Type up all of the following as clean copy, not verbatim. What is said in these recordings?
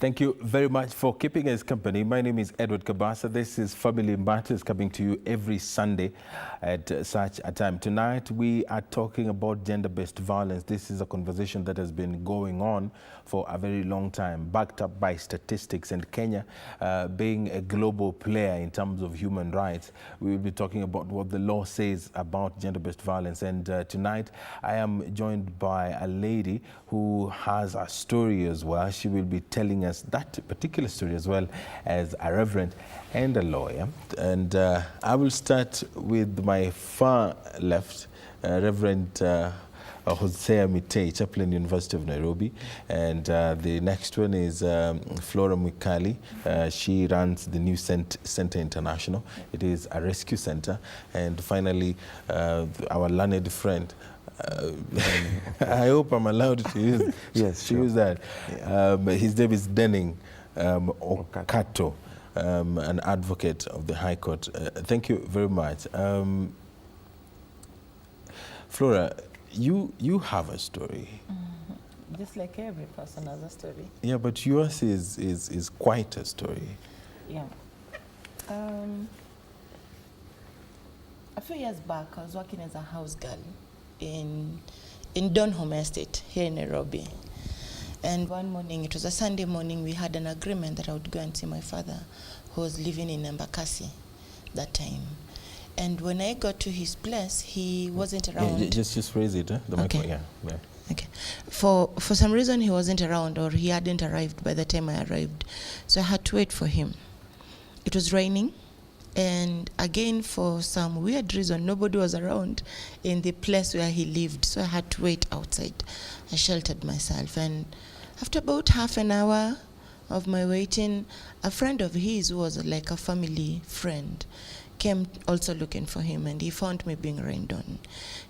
Thank you very much for keeping us company. My name is Edward Kabasa. This is Family Matters, coming to you every Sunday at such a time. Tonight we are talking about gender-based violence. This is a conversation that has been going on for a very long time, backed up by statistics, and Kenya being a global player in terms of human rights. We will be talking about what the law says about gender-based violence. And tonight I am joined by a lady who has a story as well. She will be telling us that particular story, as well as a reverend and a lawyer. And I will start with my far left, Reverend Hosea Mitei, Chaplain, University of Nairobi. And the next one is Flora Mwikali. She runs the New Center International. It is a rescue center. And finally, our learned friend, I hope I'm allowed to use, yes, to use that. His name is Denning Okato, an advocate of the High Court. Thank you very much. Flora, you have a story. Mm-hmm. Just like every person has a story. Yeah, but yours is quite a story. Yeah. A few years back, I was working as a house girl in Donholm Estate here in Nairobi. And one morning, it was a Sunday morning, we had an agreement that I would go and see my father, who was living in Embakasi that time. And when I got to his place, he wasn't around. Yeah, just raise it, the okay. mic. Yeah. Okay. For some reason, he wasn't around, or he hadn't arrived by the time I arrived. So I had to wait for him. It was raining. And again, for some weird reason, nobody was around in the place where he lived. So I had to wait outside. I sheltered myself. And after about half an hour of my waiting, a friend of his, who was like a family friend, came also looking for him, and he found me being rained on.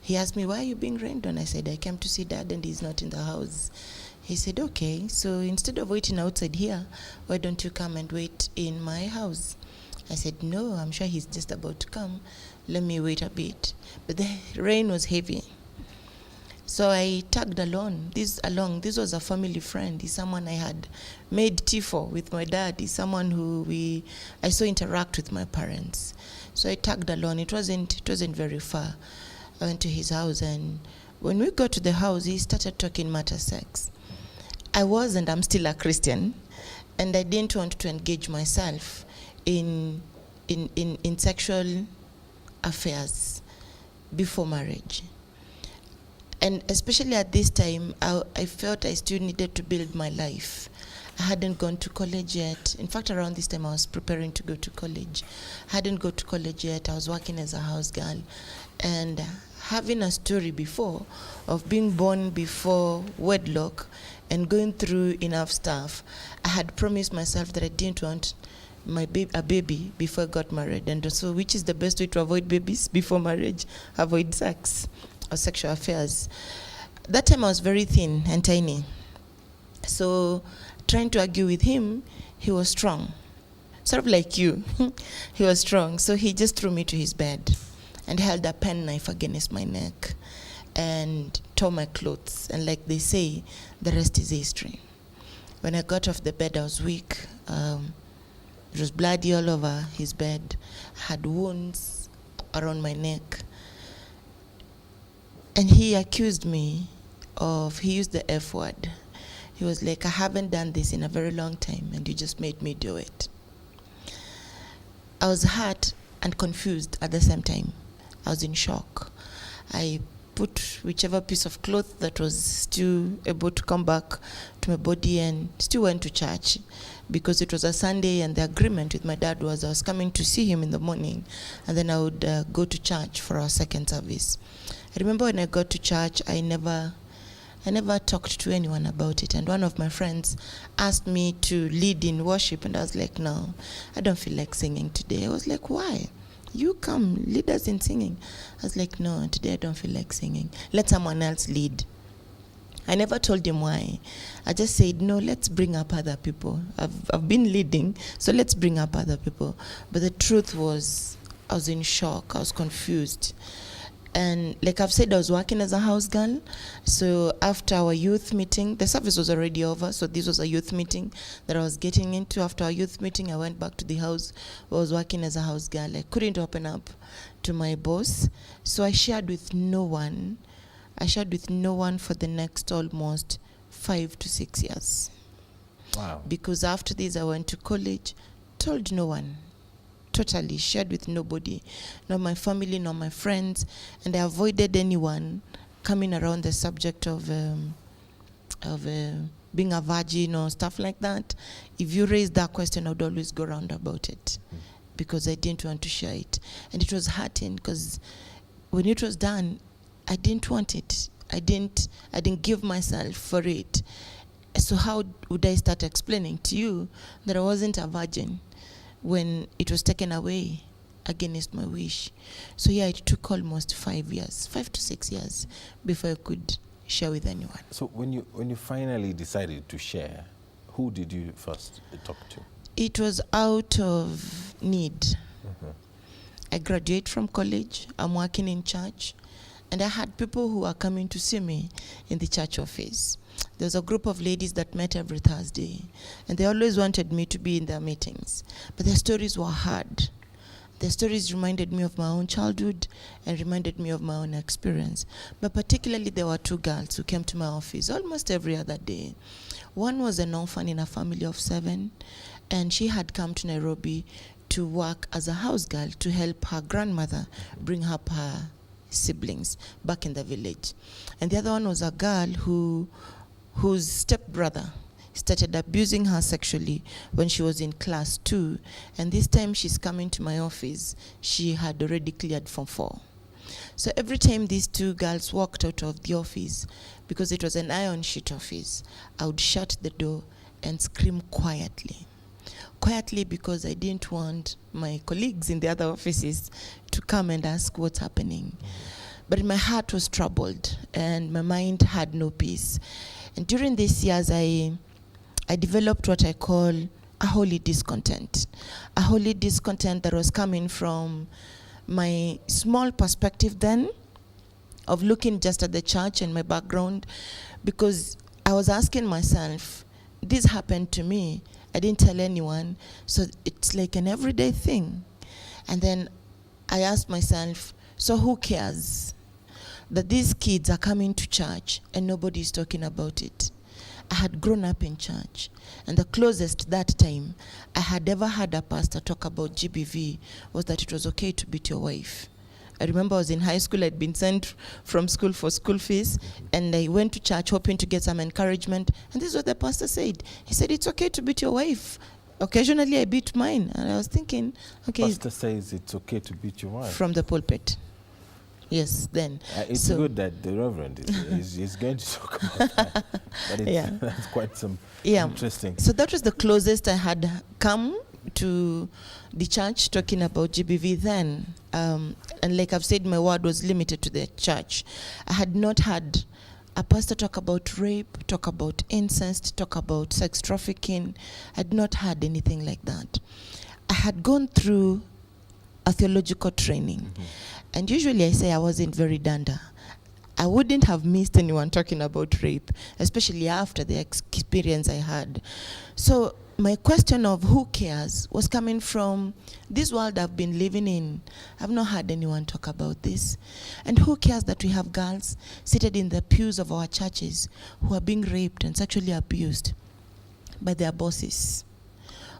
He asked me, "Why are you being rained on?" I said, "I came to see Dad and he's not in the house." He said, "Okay, so instead of waiting outside here, why don't you come and wait in my house?" I said, "No, I'm sure he's just about to come. Let me wait a bit." But the rain was heavy. So I tagged along. This was a family friend. He's someone I had made tea for with my dad. He's someone who I saw interact with my parents. So I tagged along. It wasn't very far. I went to his house, and when we got to the house, he started talking matter sex. I was, and I'm still a Christian, and I didn't want to engage myself in sexual affairs before marriage. And especially at this time, I felt I still needed to build my life. I hadn't gone to college yet. In fact, around this time, I was preparing to go to college. I hadn't gone to college yet. I was working as a house girl. And having a story before of being born before wedlock and going through enough stuff, I had promised myself that I didn't want a baby before I got married. And so, which is the best way to avoid babies before marriage? Avoid sex or sexual affairs. That time I was very thin and tiny. So trying to argue with him, he was strong. Sort of like you. He was strong. So he just threw me to his bed and held a penknife against my neck and tore my clothes. And like they say, the rest is history. When I got off the bed, I was weak. It was bloody all over his bed. I had wounds around my neck. And he accused me he used the F word. He was like, "I haven't done this in a very long time, and you just made me do it." I was hurt and confused at the same time. I was in shock. I put whichever piece of cloth that was still able to come back to my body and still went to church, because it was a Sunday, and the agreement with my dad was I was coming to see him in the morning, and then I would go to church for our second service. I remember when I got to church, I never talked to anyone about it. And one of my friends asked me to lead in worship, and I was like, "No, I don't feel like singing today." I was like, "Why? You come, lead us in singing." I was like, "No, today I don't feel like singing. Let someone else lead." I never told him why. I just said, "No, let's bring up other people. I've been leading, so let's bring up other people." But the truth was, I was in shock. I was confused. And like I've said, I was working as a house girl. So after our youth meeting, the service was already over. So this was a youth meeting that I was getting into. After our youth meeting, I went back to the house. I was working as a house girl. I couldn't open up to my boss. So I shared with no one. I shared with no one for the next almost 5 to 6 years. Wow. Because after this, I went to college, told no one. Totally shared with nobody, not my family, not my friends, and I avoided anyone coming around the subject of being a virgin or stuff like that. If you raise that question, I would always go around about it because I didn't want to share it, and it was hurting because when it was done, I didn't want it. I didn't give myself for it. So how would I start explaining to you that I wasn't a virgin when it was taken away against my wish? So yeah, it took almost 5 to 6 years before I could share with anyone. So when you finally decided to share, who did you first talk to? It was out of need. I graduated from college, I'm working in church, and I had people who were coming to see me in the church office. There was a group of ladies that met every Thursday, and they always wanted me to be in their meetings. But their stories were hard. Their stories reminded me of my own childhood and reminded me of my own experience. But particularly, there were 2 girls who came to my office almost every other day. One was an orphan in a family of 7, and she had come to Nairobi to work as a house girl to help her grandmother bring up her siblings back in the village. And the other one was a girl whose stepbrother started abusing her sexually when she was in class 2, and this time she's coming to my office, she had already cleared Form 4. So every time these 2 girls walked out of the office, because it was an iron sheet office, I would shut the door and scream quietly, because I didn't want my colleagues in the other offices to come and ask what's happening. But my heart was troubled and my mind had no peace. And during these years, I developed what I call a holy discontent. A holy discontent that was coming from my small perspective then of looking just at the church and my background, because I was asking myself, this happened to me, I didn't tell anyone, so it's like an everyday thing. And then I asked myself, so who cares that these kids are coming to church and nobody's talking about it? I had grown up in church, and the closest that time I had ever heard a pastor talk about GBV was that it was okay to beat your wife. I remember I was in high school, I'd been sent from school for school fees, and I went to church hoping to get some encouragement, and this is what the pastor said. He said, it's okay to beat your wife. Occasionally I beat mine, and I was thinking, okay. Pastor says it's okay to beat your wife. From the pulpit. Yes, then. It's good that the Reverend is going to talk about that. But that's quite interesting. So that was the closest I had come to the church talking about GBV then. And like I've said, my word was limited to the church. I had not had a pastor talk about rape, talk about incest, talk about sex trafficking. I had not had anything like that. I had gone through a theological training. And usually I say I wasn't very danda. I wouldn't have missed anyone talking about rape, especially after the experience I had. So my question of who cares was coming from this world I've been living in. I've not heard anyone talk about this. And who cares that we have girls seated in the pews of our churches who are being raped and sexually abused by their bosses?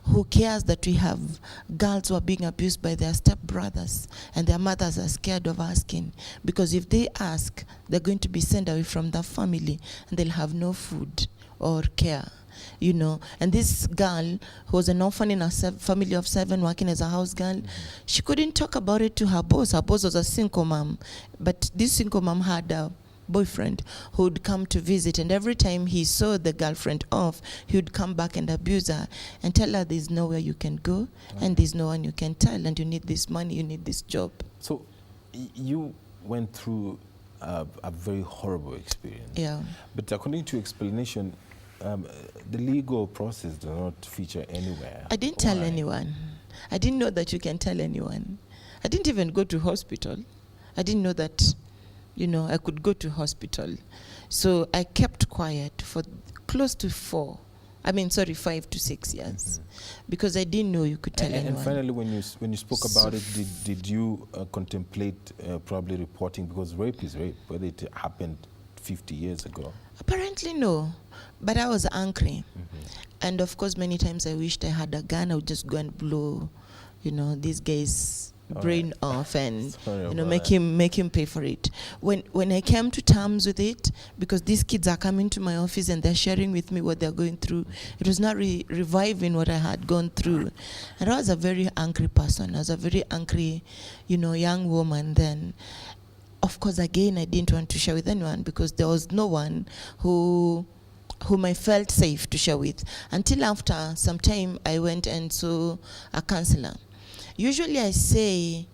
Who cares that we have girls who are being abused by their stepbrothers and their mothers are scared of asking? Because if they ask, they're going to be sent away from their family and they'll have no food or care, you know. And this girl, who was an orphan in a family of 7 working as a house girl, she couldn't talk about it to her boss. Her boss was a single mom, but this single mom had a boyfriend who would come to visit, and every time he saw the girlfriend off, he would come back and abuse her and tell her there's nowhere you can go, and there's no one you can tell, and you need this money, you need this job. So you went through a very horrible experience. Yeah. But according to your explanation, the legal process does not feature anywhere. I didn't tell anyone. I didn't know that you can tell anyone. I didn't even go to hospital. I didn't know that I could go to hospital. So I kept quiet for close to 5 to 6 years, because I didn't know you could tell anyone. And finally, when you spoke about it, did you contemplate probably reporting, because rape is rape, whether it happened 50 years ago? Apparently no, but I was angry. And of course, many times I wished I had a gun. I would just go and blow, these guys' brain off, and make him pay for it. When I came to terms with it, because these kids are coming to my office and they're sharing with me what they're going through, it was not reviving what I had gone through. And I was a very angry person. I was a very angry, young woman then. Of course, again, I didn't want to share with anyone, because there was no one whom I felt safe to share with, until after some time I went and saw a counselor. Usually I say,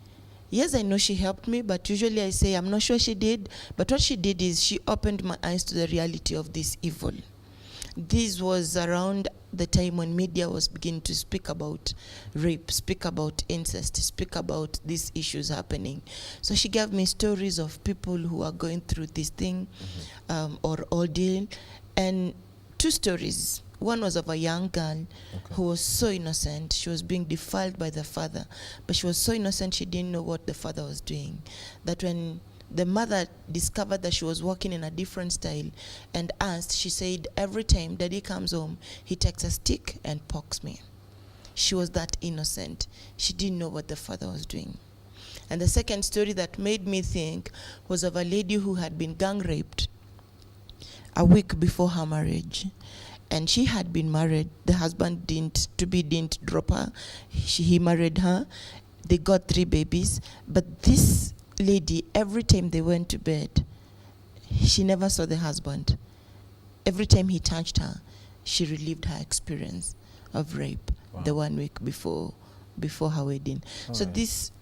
yes, I know she helped me, but usually I say, I'm not sure she did, but what she did is she opened my eyes to the reality of this evil. This was around the time when media was beginning to speak about rape, speak about incest, speak about these issues happening. So she gave me stories of people who are going through this thing or ordeal, and 2 stories. One was of a young girl who was so innocent. She was being defiled by the father, but she was so innocent she didn't know what the father was doing. That when the mother discovered that she was walking in a different style and asked, she said, every time Daddy comes home, he takes a stick and pokes me. She was that innocent. She didn't know what the father was doing. And the second story that made me think was of a lady who had been gang raped a week before her marriage. And she had been married. The husband didn't drop her. He married her. They got 3 babies. But this lady, every time they went to bed, she never saw the husband. Every time he touched her, she relived her experience of rape the 1 week before her wedding. So this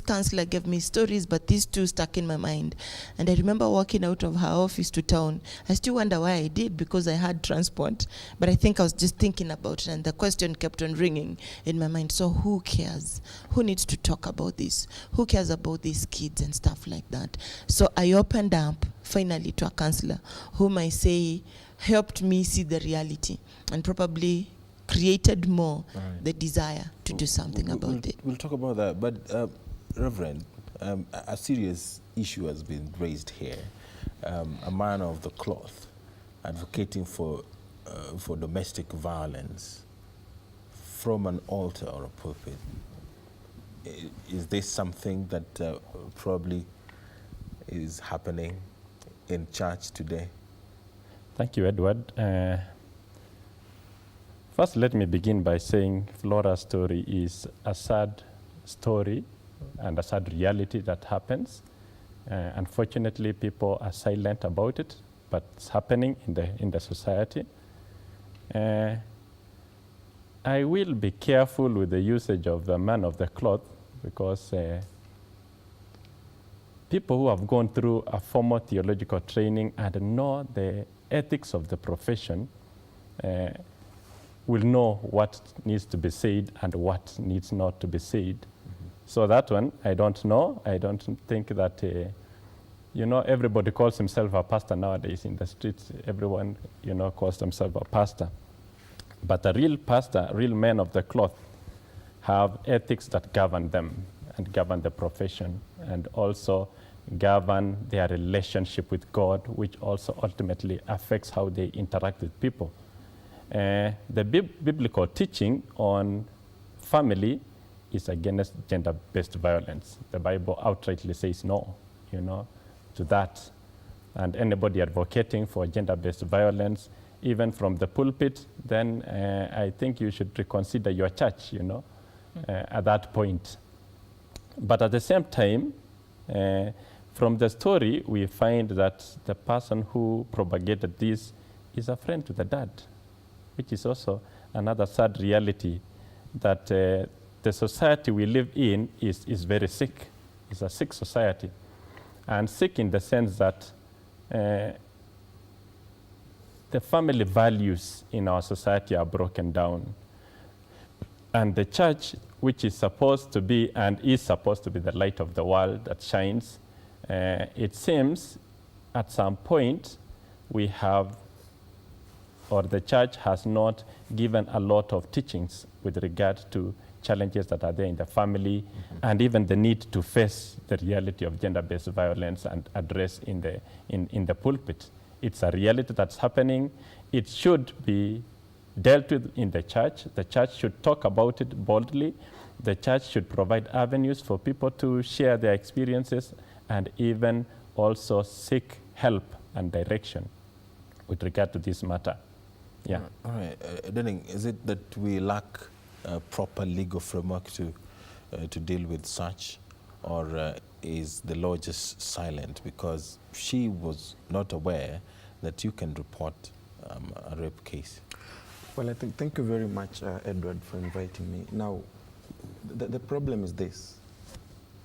counselor gave me stories, but these 2 stuck in my mind. And I remember walking out of her office to town. I still wonder why I did, because I had transport. But I think I was just thinking about it, and the question kept on ringing in my mind. So who cares? Who needs to talk about this? Who cares about these kids and stuff like that? So I opened up finally to a counselor whom I say helped me see the reality and probably created more the desire to do something about it. We'll talk about that, but Reverend, a serious issue has been raised here. A man of the cloth advocating for domestic violence from an altar or a pulpit. Is this something that probably is happening in church today? Thank you, Edward. First, let me begin by saying Flora's story is a sad story and a sad reality that happens. Unfortunately, people are silent about it, but it's happening in the society. I will be careful with the usage of the man of the cloth, because people who have gone through a formal theological training and know the ethics of the profession will know what needs to be said and what needs not to be said. So that one, I don't know. I don't think that, everybody calls himself a pastor nowadays in the streets. Everyone, calls themselves a pastor. But a real pastor, real men of the cloth, have ethics that govern them and govern the profession, and also govern their relationship with God, which also ultimately affects how they interact with people. The biblical teaching on family is against gender-based violence. The Bible outrightly says no, to that. And anybody advocating for gender-based violence, even from the pulpit, then I think you should reconsider your church, at that point. But at the same time, from the story, we find that the person who propagated this is a friend to the dad, which is also another sad reality, that the society we live in is very sick. It's a sick society. And sick in the sense that the family values in our society are broken down. And the church, which is supposed to be and is supposed to be the light of the world that shines, It seems at some point we have, or the church has not given a lot of teachings with regard to challenges that are there in the family, and even the need to face the reality of gender-based violence and address in the pulpit. It's a reality that's happening. It should be dealt with in the church. The church should talk about it boldly. The church should provide avenues for people to share their experiences and even also seek help and direction with regard to this matter. Yeah. All right. Denning, is it that we lack a proper legal framework to deal with such, or is the law just silent because she was not aware that you can report a rape case? Well, I think, thank you very much, Edward, for inviting me. Now, the problem is this.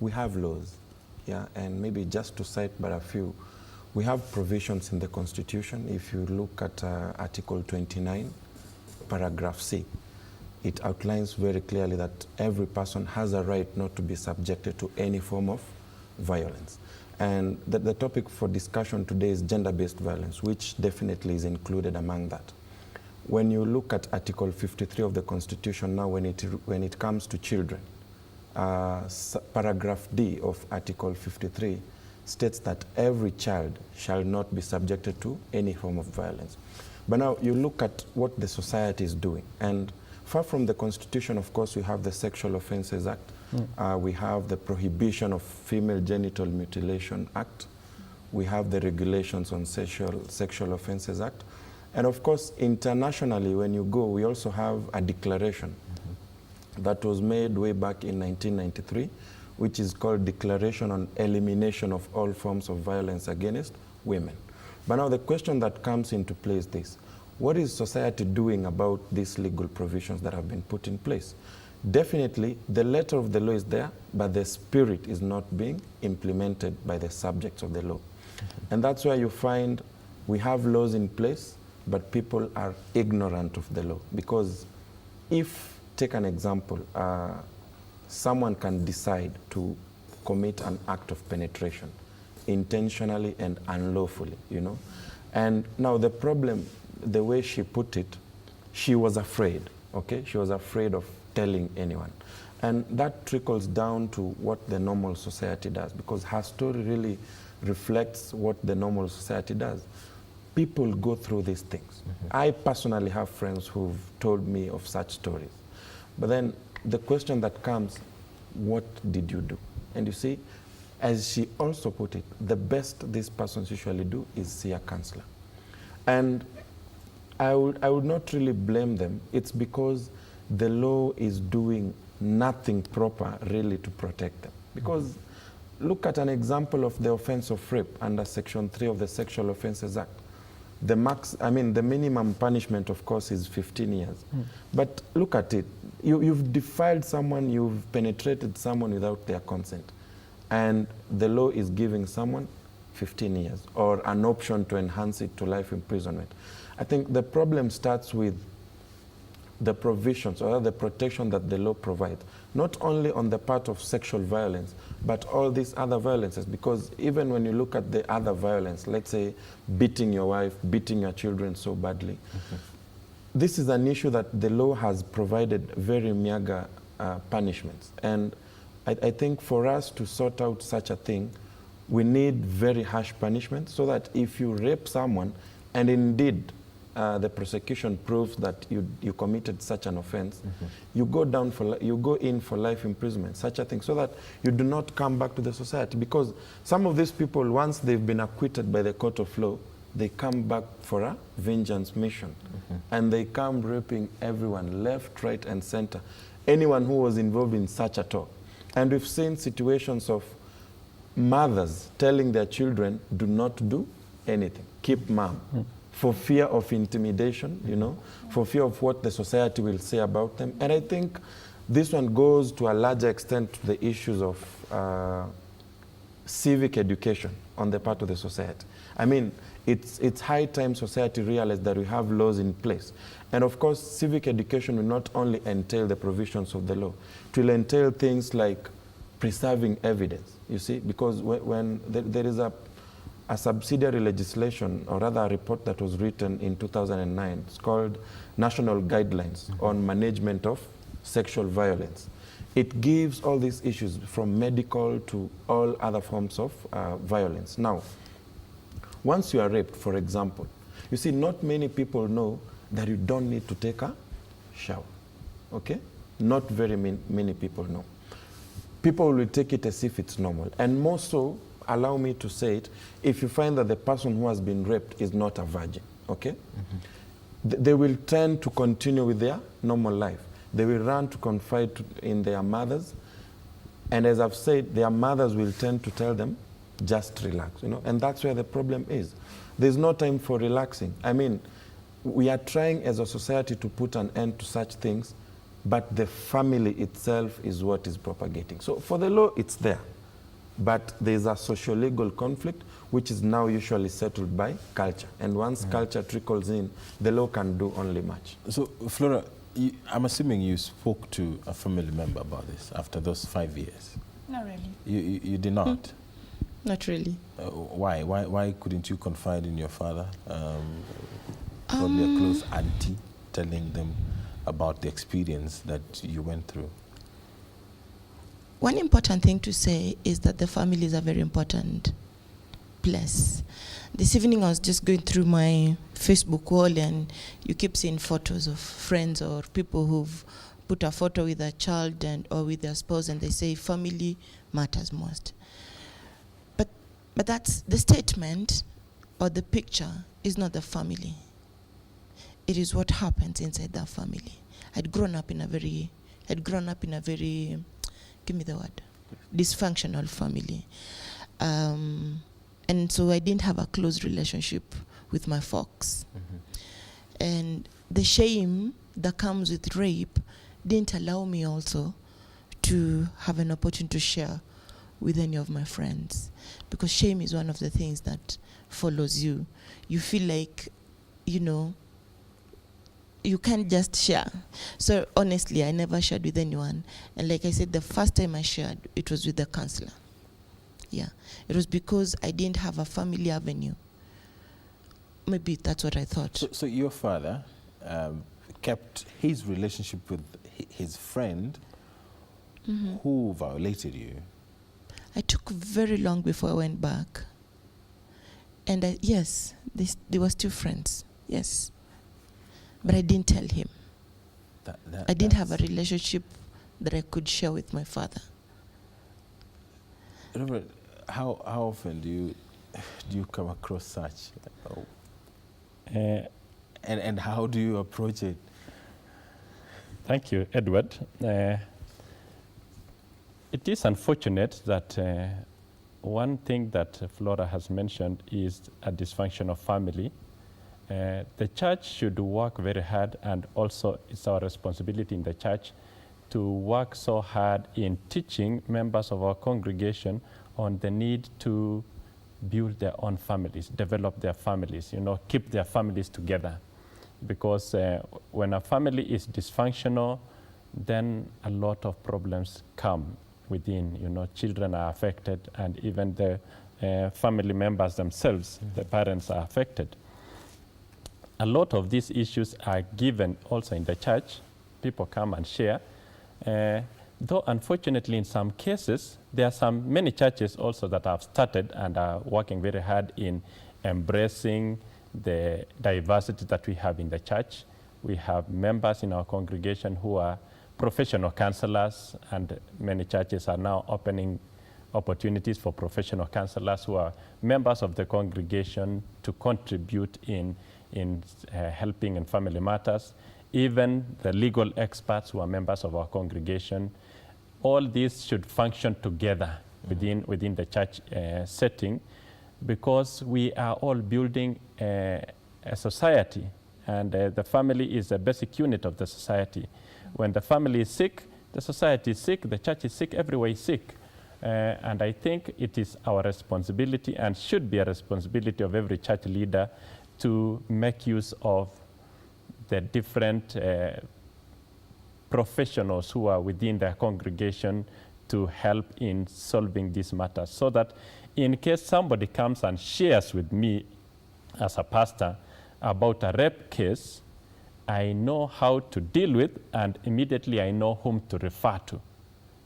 We have laws, yeah, and maybe just to cite but a few, we have provisions in the Constitution. If you look at Article 29, paragraph C, it outlines very clearly that every person has a right not to be subjected to any form of violence. And the topic for discussion today is gender-based violence, which definitely is included among that. When you look at Article 53 of the Constitution now, when it comes to children, paragraph D of Article 53 states that every child shall not be subjected to any form of violence. But now you look at what the society is doing, and far from the Constitution, of course, we have the Sexual Offences Act, we have the Prohibition of Female Genital Mutilation Act, we have the Regulations on Sexual Offences Act, and of course, internationally, when you go, we also have a declaration that was made way back in 1993, which is called Declaration on Elimination of All Forms of Violence Against Women. But now the question that comes into play is this: what is society doing about these legal provisions that have been put in place? Definitely, the letter of the law is there, but the spirit is not being implemented by the subjects of the law. And that's why you find we have laws in place, but people are ignorant of the law. Because if, take an example, someone can decide to commit an act of penetration intentionally and unlawfully, you know. And now the problem, the way she put it, she was afraid, okay? She was afraid of telling anyone. And that trickles down to what the normal society does, because her story really reflects what the normal society does. People go through these things. I personally have friends who've told me of such stories. But then the question that comes, what did you do? And you see, as she also put it, the best these persons usually do is see a counselor. And I would not really blame them. It's because the law is doing nothing proper really to protect them. Because look at an example of the offense of rape under Section 3 of the Sexual Offences Act. The minimum punishment, of course, is 15 years. But look at it. You've defiled someone, you've penetrated someone without their consent. And the law is giving someone 15 years or an option to enhance it to life imprisonment. I think the problem starts with the provisions or the protection that the law provides, not only on the part of sexual violence, but all these other violences. Because even when you look at the other violence, let's say beating your wife, beating your children so badly, this is an issue that the law has provided very meager punishments. And I think for us to sort out such a thing, we need very harsh punishment, so that if you rape someone and indeed the prosecution proves that you committed such an offense, you go in for life imprisonment, such a thing, so that you do not come back to the society. Because some of these people, once they've been acquitted by the court of law, they come back for a vengeance mission. And they come raping everyone, left, right, and center. Anyone who was involved in such a talk. And we've seen situations of mothers telling their children, do not do anything, keep mum, for fear of intimidation, you know, for fear of what the society will say about them. And I think this one goes to a larger extent to the issues of civic education on the part of the society. I mean, it's high time society realized that we have laws in place. And of course, civic education will not only entail the provisions of the law, it will entail things like preserving evidence, you see, because when there is a subsidiary legislation, or rather a report that was written in 2009, it's called National Guidelines on Management of Sexual Violence. It gives all these issues from medical to all other forms of violence. Now, once you are raped, for example, you see, not many people know that you don't need to take a shower, okay? Not very many people know. People will take it as if it's normal. And more so, allow me to say it, if you find that the person who has been raped is not a virgin, okay? They will tend to continue with their normal life. They will run to confide in their mothers. And as I've said, their mothers will tend to tell them, just relax, you know? And that's where the problem is. There's no time for relaxing. I mean, we are trying as a society to put an end to such things, but the family itself is what is propagating. So for the law, it's there. But there's a socio-legal conflict, which is now usually settled by culture. And once culture trickles in, the law can do only much. So, Flora, I'm assuming you spoke to a family member about this after those 5 years. Not really. You did not? Not really. Why? Why couldn't you confide in your father? Probably a close auntie telling them about the experience that you went through. One important thing to say is that the family is a very important place. This evening I was just going through my Facebook wall, and you keep seeing photos of friends or people who've put a photo with a child or with their spouse, and they say family matters most. But that's the statement, or the picture is not the family. It is what happens inside that family. I'd grown up in a very, give me the word, dysfunctional family. And so I didn't have a close relationship with my folks. And the shame that comes with rape didn't allow me also to have an opportunity to share with any of my friends, because shame is one of the things that follows you. You feel like, you know, you can't just share. So honestly, I never shared with anyone. And like I said, the first time I shared, it was with the counselor. Yeah, it was because I didn't have a family avenue. Maybe that's what I thought. So your father kept his relationship with his friend who violated you. I took very long before I went back. And yes, there was 2 friends, yes. But I didn't tell him. I didn't have a relationship that I could share with my father. Robert, how often do you come across such? And how do you approach it? Thank you, Edward. It is unfortunate that one thing that Flora has mentioned is a dysfunctional family. The church should work very hard, and also it's our responsibility in the church to work so hard in teaching members of our congregation on the need to build their own families, develop their families, you know, keep their families together. Because when a family is dysfunctional, then a lot of problems come within, you know, children are affected, and even the family members themselves, the parents are affected. A lot of these issues are given also in the church. People come and share. Though unfortunately in some cases, there are many churches also that have started and are working very hard in embracing the diversity that we have in the church. We have members in our congregation who are professional counselors, and many churches are now opening opportunities for professional counselors who are members of the congregation to contribute in helping in family matters. Even the legal experts who are members of our congregation. All these should function together within the church setting, because we are all building a society, and the family is a basic unit of the society. When the family is sick, the society is sick, the church is sick, everywhere is sick. And I think it is our responsibility, and should be a responsibility of every church leader, to make use of the different professionals who are within their congregation to help in solving this matter, so that in case somebody comes and shares with me as a pastor about a rape case, I know how to deal with, and immediately I know whom to refer to.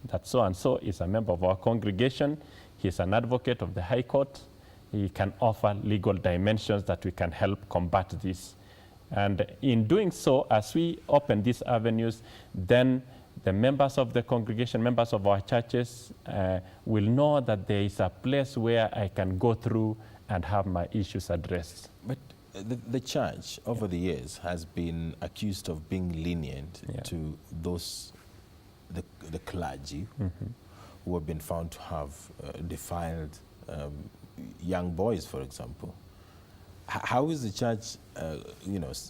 That so-and-so is a member of our congregation, he's an advocate of the High Court, he can offer legal dimensions that we can help combat this. And in doing so, as we open these avenues, then the members of the congregation, members of our churches will know that there is a place where I can go through and have my issues addressed. But the church over the years has been accused of being lenient to those, the clergy who have been found to have defiled young boys, for example. How is the church,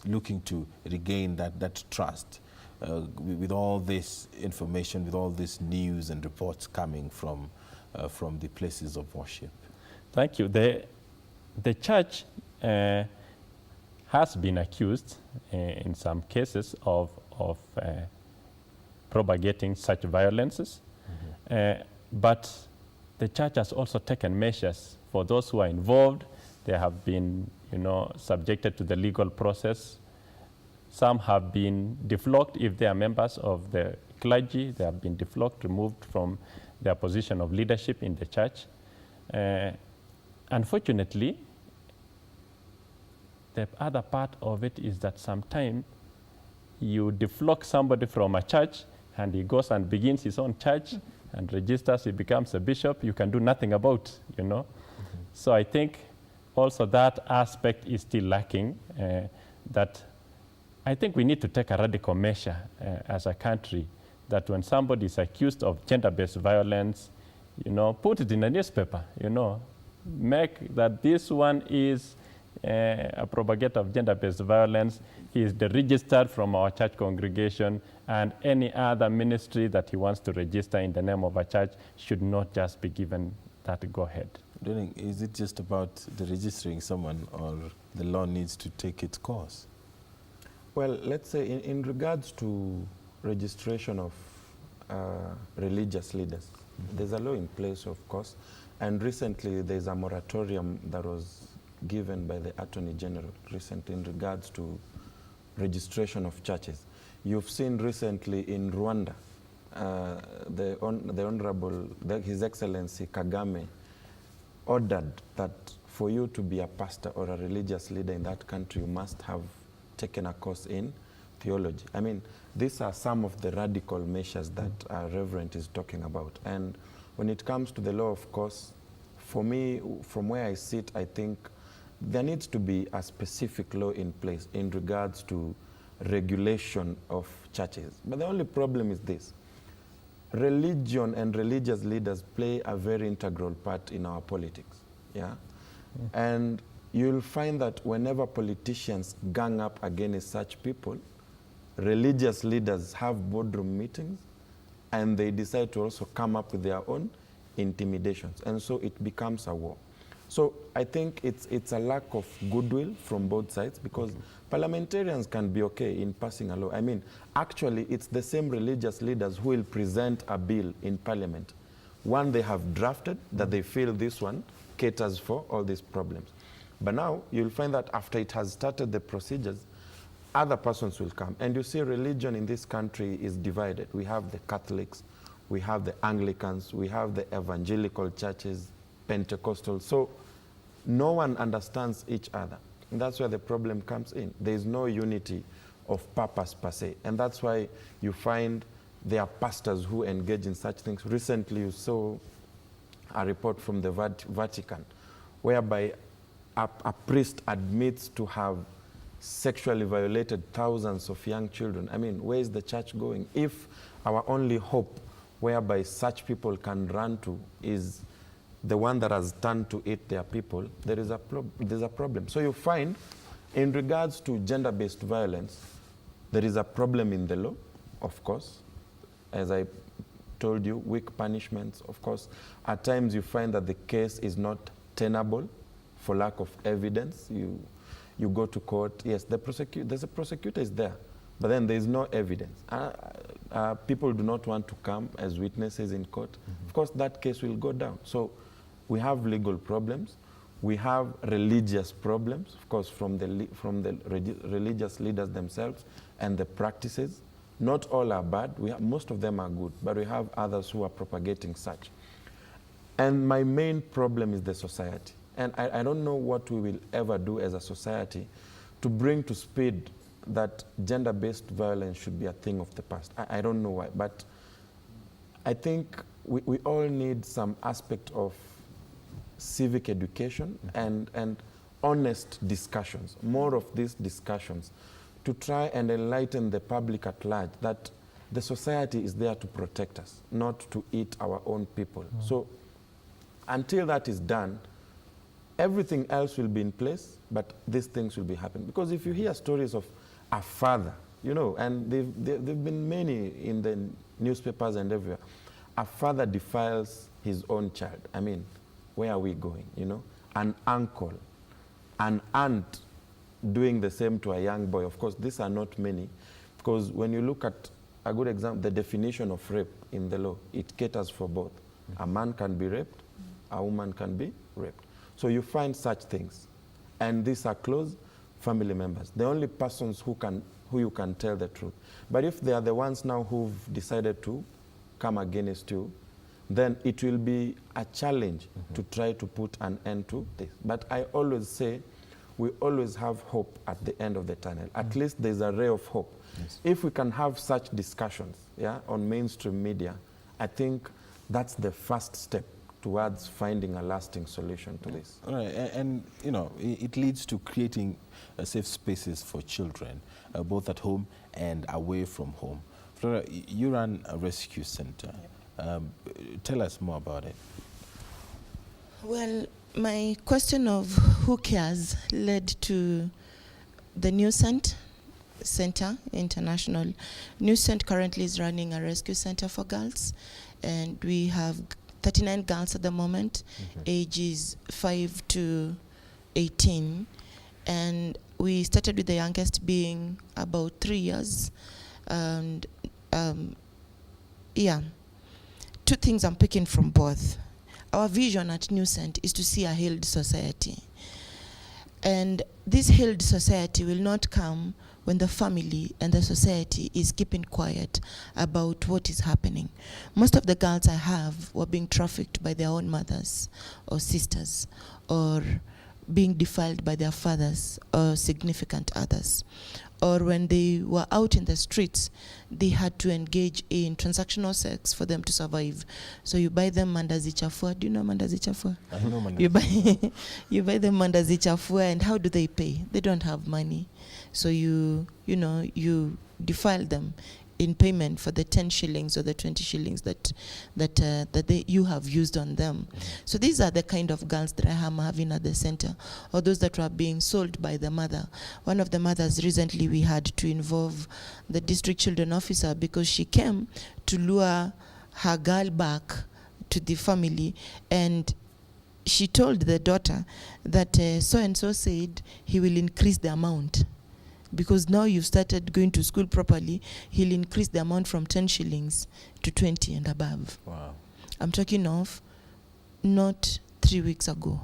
looking to regain that trust with all this information, with all this news and reports coming from the places of worship? Thank you. The church has been accused in some cases of propagating such violences, but the church has also taken measures for those who are involved. They have been, subjected to the legal process. Some have been deflocked if they are members of the clergy. They have been deflocked, removed from their position of leadership in the church. Unfortunately, the other part of it is that sometimes you deflock somebody from a church and he goes and begins his own church and registers, he becomes a bishop, you can do nothing about, So I think also that aspect is still lacking, that I think we need to take a radical measure as a country, that when somebody is accused of gender-based violence, put it in a newspaper, make that this one is a propagator of gender-based violence. He is registered from our church congregation, and any other ministry that he wants to register in the name of a church should not just be given that go-ahead. Is it just about the registering someone, or the law needs to take its course? Well, let's say in regards to registration of religious leaders, there's a law in place, of course, and recently there's a moratorium that was given by the Attorney General recently in regards to registration of churches. You've seen recently in Rwanda, the Honorable, His Excellency Kagame ordered that for you to be a pastor or a religious leader in that country, you must have taken a course in theology. I mean, these are some of the radical measures that our Reverend is talking about. And when it comes to the law, of course, for me, from where I sit, I think there needs to be a specific law in place in regards to regulation of churches. But the only problem is this. Religion and religious leaders play a very integral part in our politics. Yeah? And you'll find that whenever politicians gang up against such people, religious leaders have boardroom meetings and they decide to also come up with their own intimidations. And so it becomes a war. So I think it's a lack of goodwill from both sides, because parliamentarians can be okay in passing a law. I mean, actually, it's the same religious leaders who will present a bill in parliament, one they have drafted, that they feel this one caters for all these problems. But now you'll find that after it has started the procedures, other persons will come. And you see religion in this country is divided. We have the Catholics, we have the Anglicans, we have the evangelical churches, Pentecostal. So no one understands each other. And that's where the problem comes in. There is no unity of purpose per se. And that's why you find there are pastors who engage in such things. Recently you saw a report from the Vatican whereby a priest admits to have sexually violated thousands of young children. I mean, where is the church going? If our only hope whereby such people can run to is the one that has turned to eat their people, there's a problem. So you find, in regards to gender-based violence, there is a problem in the law, of course. As I told you, weak punishments, of course. At times you find that the case is not tenable for lack of evidence. You go to court, yes, there's a prosecutor is there, but then there is no evidence. People do not want to come as witnesses in court. Of course, that case will go down. So we have legal problems. We have religious problems, of course, from the religious leaders themselves and the practices. Not all are bad. Most of them are good, but we have others who are propagating such. And my main problem is the society. And I don't know what we will ever do as a society to bring to speed that gender-based violence should be a thing of the past. I don't know why, but I think we all need some aspect of civic education and honest discussions, more of these discussions, to try and enlighten the public at large that the society is there to protect us, not to eat our own people. So until that is done, everything else will be in place, but these things will be happening. Because if you hear stories of a father, you know, and there've been many in the newspapers and everywhere, a father defiles his own child. I mean, where are we going, you know? An uncle, an aunt doing the same to a young boy. Of course, these are not many, because when you look at a good example, the definition of rape in the law, it caters for both. A man can be raped, a woman can be raped. So you find such things, and these are close family members, the only persons who you can tell the truth. But if they are the ones now who've decided to come against you, then it will be a challenge to try to put an end to this. But I always say, we always have hope at the end of the tunnel. At least there's a ray of hope. Yes. If we can have such discussions, yeah, on mainstream media, I think that's the first step towards finding a lasting solution to this. All right, and you know, it leads to creating safe spaces for children, both at home and away from home. Flora, you run a rescue center. Yep. Tell us more about it. Well, my question of who cares led to the New Center International. New Center currently is running a rescue center for girls, and we have 39 girls at the moment, ages 5 to 18. And we started with the youngest being about 3 years. And yeah, two things I'm picking from both. Our vision at New Cent is to see a healed society. And this healed society will not come when the family and the society is keeping quiet about what is happening. Most of the girls I have were being trafficked by their own mothers or sisters, or being defiled by their fathers or significant others. Or when they were out in the streets, they had to engage in transactional sex for them to survive. So you buy them mandazi chafua. Do you know mandazi chafua? I know mandazi. You buy them mandazi chafua, and how do they pay? They don't have money. So you defile them in payment for the 10 shillings or the 20 shillings that you have used on them. So these are the kind of girls that I am having at the center, or those that were being sold by the mother. One of the mothers recently, we had to involve the district children officer because she came to lure her girl back to the family, and she told the daughter that so-and-so said he will increase the amount. Because now you've started going to school properly, he'll increase the amount from 10 shillings to 20 and above. Wow. I'm talking of not 3 weeks ago,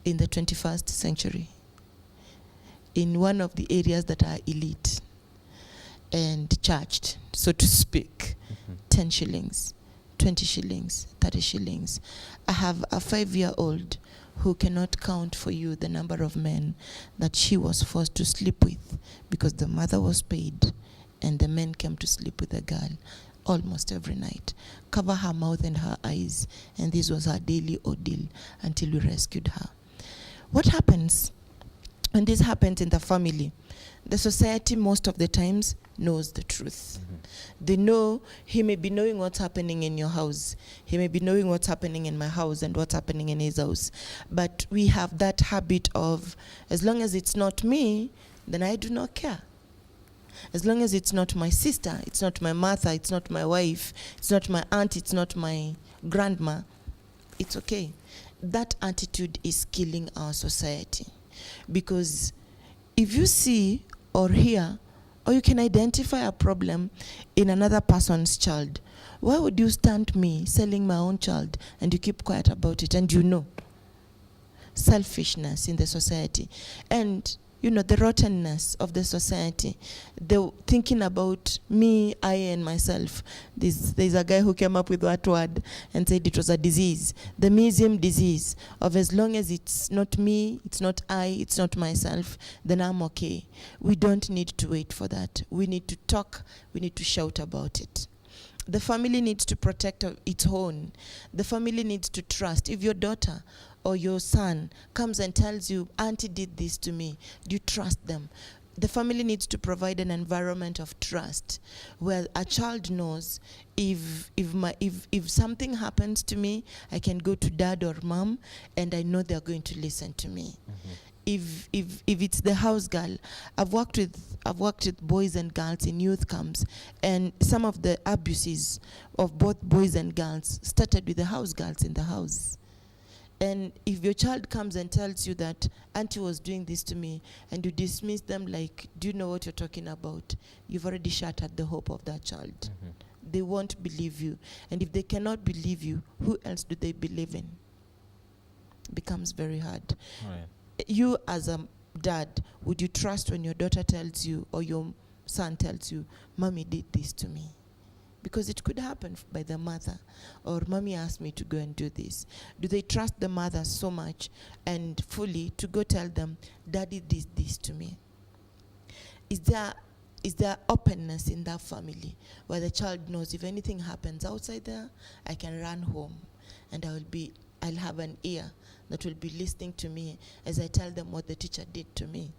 in the 21st century, in one of the areas that are elite and charged, so to speak, 10 shillings, 20 shillings, 30 shillings. I have a 5-year-old who cannot count for you the number of men that she was forced to sleep with because the mother was paid and the men came to sleep with the girl almost every night. Cover her mouth and her eyes, and this was her daily ordeal until we rescued her. What happens when this happens in the family? The society most of the times knows the truth. They know, he may be knowing what's happening in your house. He may be knowing what's happening in my house and what's happening in his house. But we have that habit of, as long as it's not me, then I do not care. As long as it's not my sister, it's not my mother, it's not my wife, it's not my aunt, it's not my grandma, it's okay. That attitude is killing our society. Because if you see or hear or you can identify a problem in another person's child. Why would you stand me selling my own child and you keep quiet about it? And you know, selfishness in the society. And you know, the rottenness of the society, the thinking about me, I, and myself. There's a guy who came up with that word and said it was a disease, the meism disease of as long as it's not me, it's not I, it's not myself, then I'm okay. We don't need to wait for that. We need to talk, we need to shout about it. The family needs to protect its own. The family needs to trust. If your daughter or your son comes and tells you, auntie did this to me, do you trust them? The family needs to provide an environment of trust where a child knows if something happens to me, I can go to dad or mom and I know they're going to listen to me. Mm-hmm. If it's the house girl, I've worked with boys and girls in youth camps, and some of the abuses of both boys and girls started with the house girls in the house. And if your child comes and tells you that auntie was doing this to me, and you dismiss them like, do you know what you're talking about? You've already shattered the hope of that child. Mm-hmm. They won't believe you. And if they cannot believe you, who else do they believe in? It becomes very hard. Right. You as a dad, would you trust when your daughter tells you or your son tells you, mommy did this to me? Because it could happen by the mother, or mommy asked me to go and do this. Do they trust the mother so much and fully to go tell them, daddy did this to me? Is there openness in that family where the child knows if anything happens outside there, I can run home and I'll have an ear that will be listening to me as I tell them what the teacher did to me?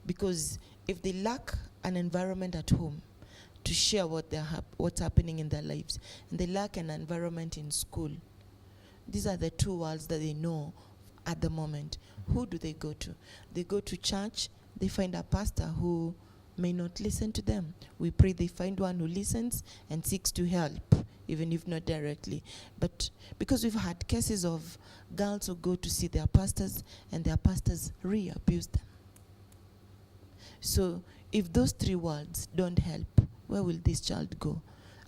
Because if they lack an environment at home to share what's happening in their lives, and they lack an environment in school, these are the two worlds that they know at the moment. Who do they go to? They go to church, they find a pastor who may not listen to them. We pray they find one who listens and seeks to help, even if not directly. But because we've had cases of girls who go to see their pastors and their pastors re-abuse them. So if those three words don't help, where will this child go?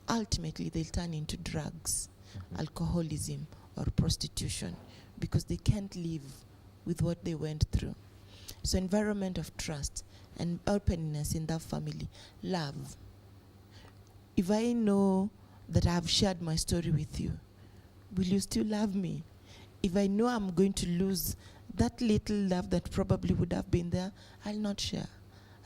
Ultimately, they'll turn into drugs, alcoholism, or prostitution, because they can't live with what they went through. So environment of trust and openness in that family, love. If I know that I have shared my story with you, will you still love me? If I know I'm going to lose that little love that probably would have been there, I'll not share.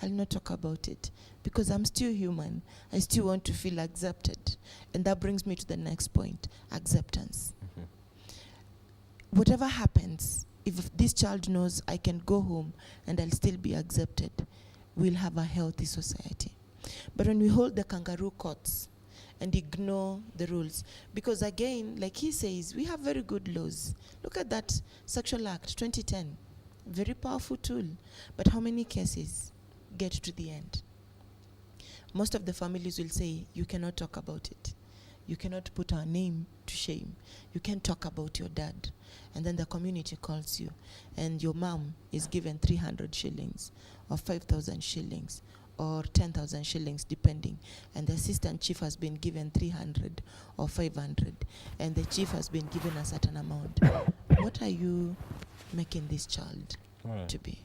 I'll not talk about it, because I'm still human. I still want to feel accepted. And that brings me to the next point, acceptance. Mm-hmm. Whatever happens, if this child knows I can go home and I'll still be accepted, we'll have a healthy society. But when we hold the kangaroo courts and ignore the rules, because again, like he says, we have very good laws. Look at that Sexual Act 2010, very powerful tool. But how many cases get to the end? Most of the families will say, you cannot talk about it. You cannot put our name to shame. You can't talk about your dad. And then the community calls you, and your mom is given 300 shillings or 5,000 shillings or 10,000 shillings, depending. And the assistant chief has been given 300 or 500, and the chief has been given a certain amount. What are you making this child to be?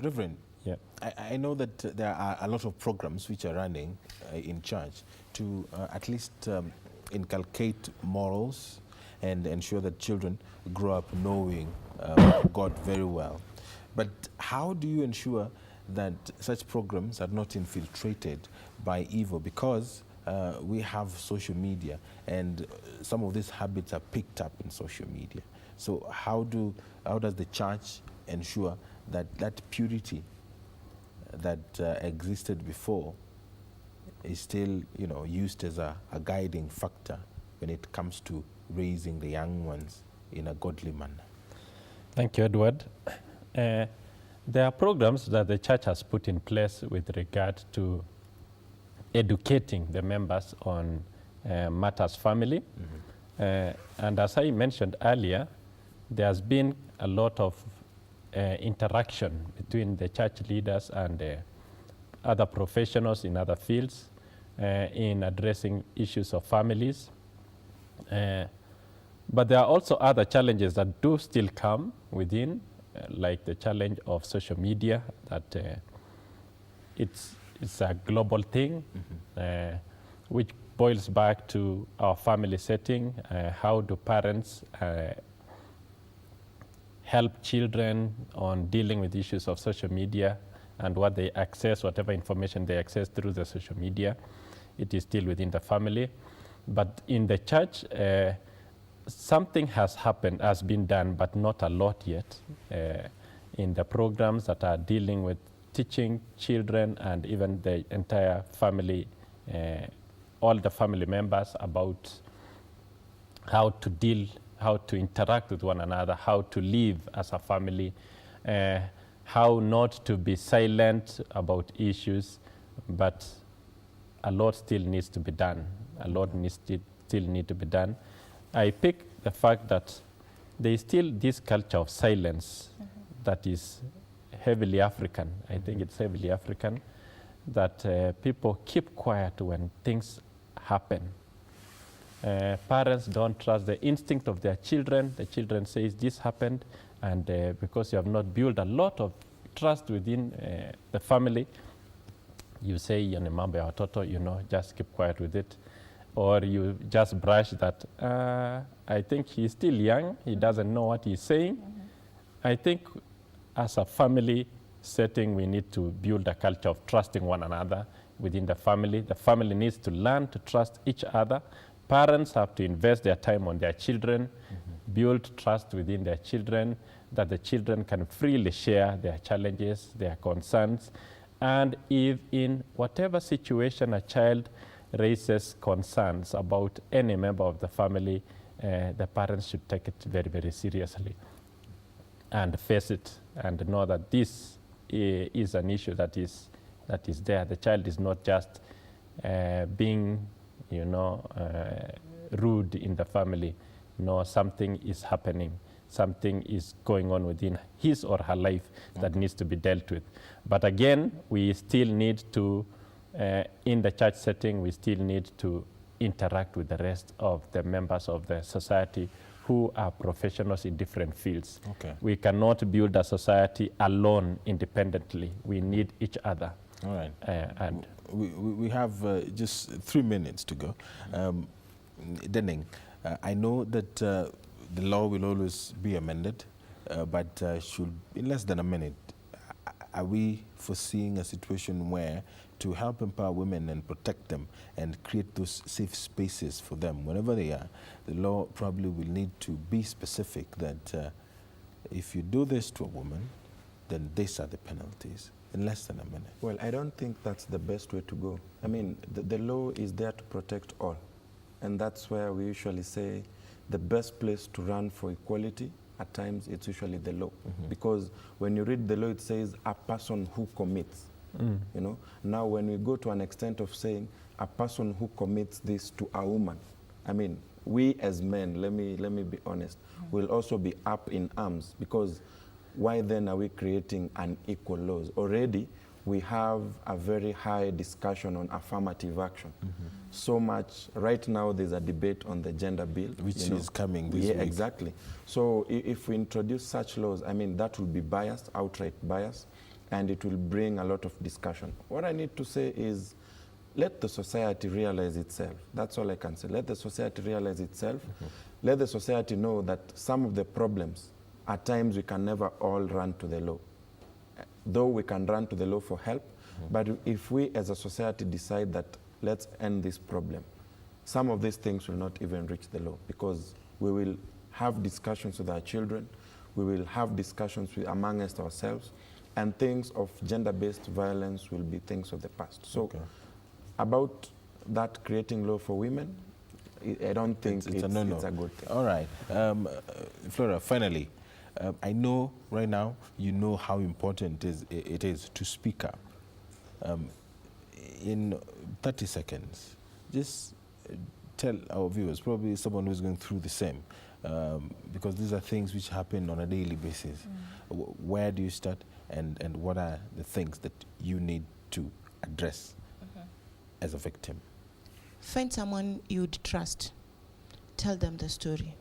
Reverend, yeah. I know that there are a lot of programs which are running in church to at least inculcate morals and ensure that children grow up knowing God very well. But how do you ensure that such programs are not infiltrated by evil? Because we have social media, and some of these habits are picked up in social media. So how does the church ensure that that purity that existed before is still, used as a guiding factor when it comes to raising the young ones in a godly manner? Thank you, Edward. There are programs that the church has put in place with regard to educating the members on matters family. Mm-hmm. And as I mentioned earlier, there has been a lot of interaction between the church leaders and other professionals in other fields in addressing issues of families. But there are also other challenges that do still come within, like the challenge of social media, that it's a global thing, which boils back to our family setting. How do parents help children on dealing with issues of social media and what they access, whatever information they access through the social media? It is still within the family. But in the church, something has happened, has been done, but not a lot yet, in the programs that are dealing with teaching children and even the entire family, all the family members, about how to deal, how to interact with one another, how to live as a family, how not to be silent about issues, but a lot still needs to be done. A lot still need to be done. I pick the fact that there is still this culture of silence that is heavily African. I think it's heavily African, that people keep quiet when things happen. Parents don't trust the instinct of their children. The children say this happened, and because you have not built a lot of trust within the family, you say, mambo ya watoto, just keep quiet with it. Or you just brush that, I think he's still young, he doesn't know what he's saying. I think as a family setting, we need to build a culture of trusting one another within the family. The family needs to learn to trust each other. Parents have to invest their time on their children, build trust within their children, that the children can freely share their challenges, their concerns. And if in whatever situation a child raises concerns about any member of the family, the parents should take it very, very seriously and face it and know that this is an issue that is there. The child is not just being, rude in the family. No, something is happening. Something is going on within his or her life that needs to be dealt with. But again, we still need to, in the church setting, we still need to interact with the rest of the members of the society who are professionals in different fields. Okay. We cannot build a society alone, independently. We need each other. All right. And we have just 3 minutes to go. Denning, I know that the law will always be amended, but should, in less than a minute, are we foreseeing a situation where to help empower women and protect them and create those safe spaces for them wherever they are, the law probably will need to be specific that if you do this to a woman, then these are the penalties, in less than a minute? Well, I don't think that's the best way to go. I mean, the law is there to protect all. And that's where we usually say the best place to run for equality, at times, it's usually the law. Because when you read the law, it says a person who commits. Now, when we go to an extent of saying a person who commits this to a woman, I mean, we as men, let me be honest, will also be up in arms, because why then are we creating unequal laws? Already, we have a very high discussion on affirmative action. So much, right now there's a debate on the gender bill. Which is coming this week. Exactly. So if we introduce such laws, I mean, that will be biased, outright biased, and it will bring a lot of discussion. What I need to say is, let the society realize itself. That's all I can say. Let the society realize itself. Let the society know that some of the problems, at times we can never all run to the law. Though we can run to the law for help, but if we as a society decide that let's end this problem, some of these things will not even reach the law, because we will have discussions with our children, we will have discussions amongst ourselves, and things of gender-based violence will be things of the past. So about that creating law for women, I don't think it's a good thing. All right. Flora, finally, I know right now you know how important it is to speak up. In 30 seconds, just tell our viewers, probably someone who's going through the same, because these are things which happen on a daily basis. Where do you start, and what are the things that you need to address as a victim? Find someone you'd trust. Tell them the story.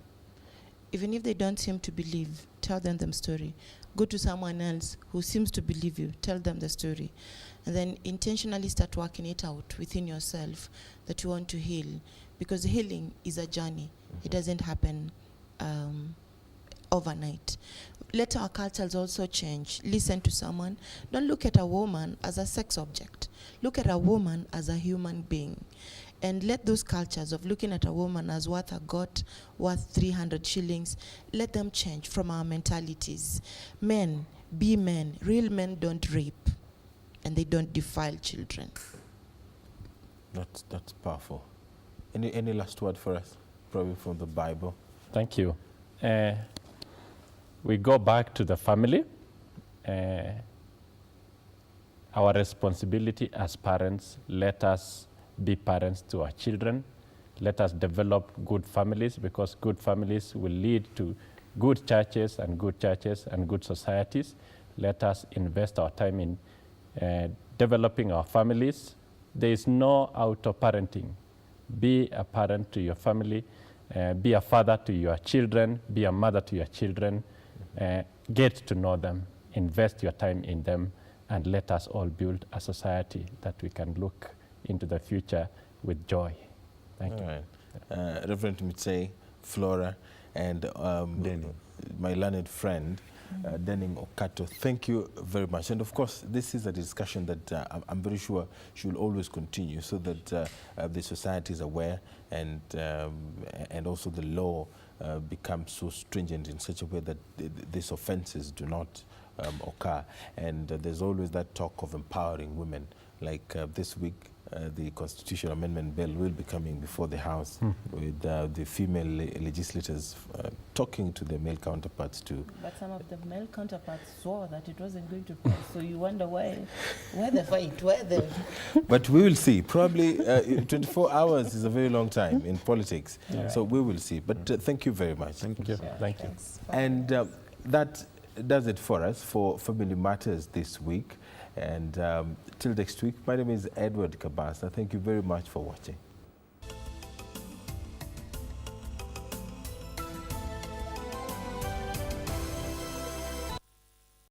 Even if they don't seem to believe, tell them the story. Go to someone else who seems to believe you, tell them the story. And then intentionally start working it out within yourself that you want to heal. Because healing is a journey. It doesn't happen overnight. Let our cultures also change. Listen to someone. Don't look at a woman as a sex object. Look at a woman as a human being. And let those cultures of looking at a woman as worth a goat, worth 300 shillings, let them change from our mentalities. Men, be men. Real men don't rape, and they don't defile children. That's powerful. Any last word for us, probably from the Bible? Thank you. We go back to the family. Our responsibility as parents, let us be parents to our children. Let us develop good families, because good families will lead to good churches and good societies. Let us invest our time in developing our families. There is no auto-parenting. Be a parent to your family. Be a father to your children. Be a mother to your children. Get to know them. Invest your time in them. And let us all build a society that we can look into the future with joy. Thank you. Right. Reverend Mitei, Flora, and my learned friend, Denning Okato, thank you very much. And of course, this is a discussion that I'm very sure should always continue, so that the society is aware, and also the law becomes so stringent in such a way that these offenses do not occur. And there's always that talk of empowering women. Like this week, the Constitutional Amendment Bill will be coming before the House with the female legislators talking to their male counterparts too. But some of the male counterparts swore that it wasn't going to pass, so you wonder why the fight, why the... But we will see. Probably 24 hours is a very long time in politics, so we will see. But thank you very much. Thank you. Thank you. And that does it for us for Family Matters this week. And till next week, my name is Edward Kabasa. Thank you very much for watching.